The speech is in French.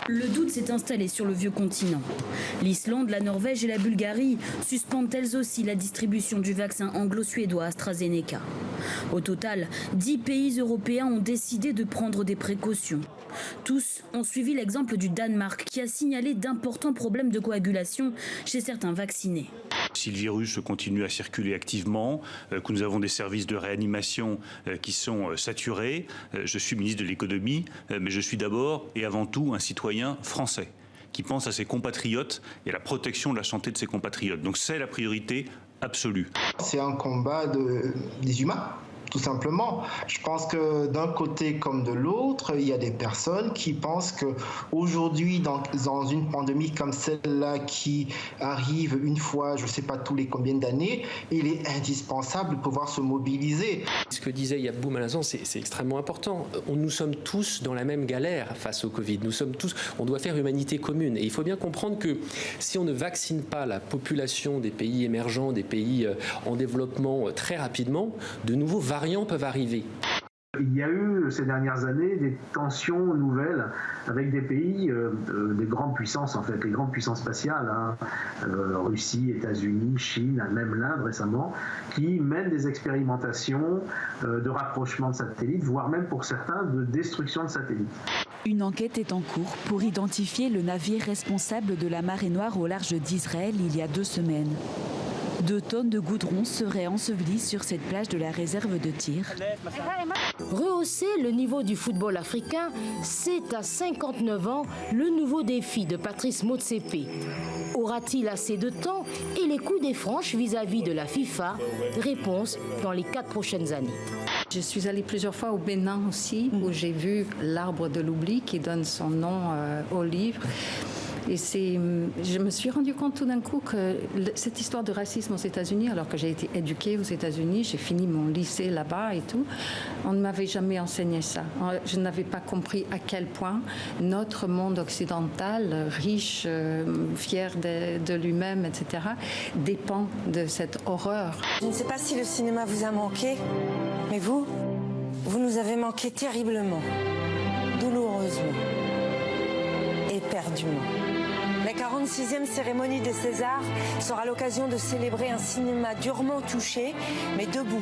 Le doute s'est installé sur le vieux continent. L'Islande, la Norvège et la Bulgarie suspendent elles aussi la distribution du vaccin anglo-suédois AstraZeneca. Au total, 10 pays européens ont décidé de prendre des précautions. Tous ont suivi l'exemple du Danemark qui a signalé d'importants problèmes de coagulation chez certains vaccinés. Si le virus continue à circuler activement, que nous avons des services de réanimation qui sont saturés, je suis ministre de l'économie, mais je suis d'abord et avant tout un citoyen français qui pense à ses compatriotes et à la protection de la santé de ses compatriotes. Donc c'est la priorité absolue. C'est un combat des humains. Tout simplement. Je pense que d'un côté comme de l'autre, il y a des personnes qui pensent qu'aujourd'hui, dans une pandémie comme celle-là qui arrive une fois, je ne sais pas tous les combien d'années, il est indispensable de pouvoir se mobiliser. Ce que disait Yaboum à l'instant, c'est extrêmement important. Nous sommes tous dans la même galère face au Covid. On doit faire humanité commune. Et il faut bien comprendre que si on ne vaccine pas la population des pays émergents, des pays en développement très rapidement, de nouveaux variants peuvent arriver. Il y a eu ces dernières années des tensions nouvelles avec des pays, des grandes puissances en fait, les grandes puissances spatiales, Russie, États-Unis, Chine, même l'Inde récemment, qui mènent des expérimentations de rapprochement de satellites, voire même pour certains de destruction de satellites. Une enquête est en cours pour identifier le navire responsable de la marée noire au large d'Israël il y a 2 semaines. 2 tonnes de goudron seraient ensevelies sur cette plage de la réserve de Tyr. Rehausser le niveau du football africain, c'est à 59 ans le nouveau défi de Patrice Motsepe. Aura-t-il assez de temps et les coups des franches vis-à-vis de la FIFA? Réponse dans les 4 prochaines années. Je suis allée plusieurs fois au Bénin aussi, où j'ai vu l'arbre de l'oubli qui donne son nom au livre. Et je me suis rendu compte tout d'un coup que cette histoire de racisme aux États-Unis, alors que j'ai été éduquée aux États-Unis, j'ai fini mon lycée là-bas et tout, on ne m'avait jamais enseigné ça. Je n'avais pas compris à quel point notre monde occidental, riche, fier de lui-même, etc., dépend de cette horreur. Je ne sais pas si le cinéma vous a manqué, mais vous nous avez manqué terriblement, douloureusement, éperdument. La 46e cérémonie des Césars sera l'occasion de célébrer un cinéma durement touché, mais debout.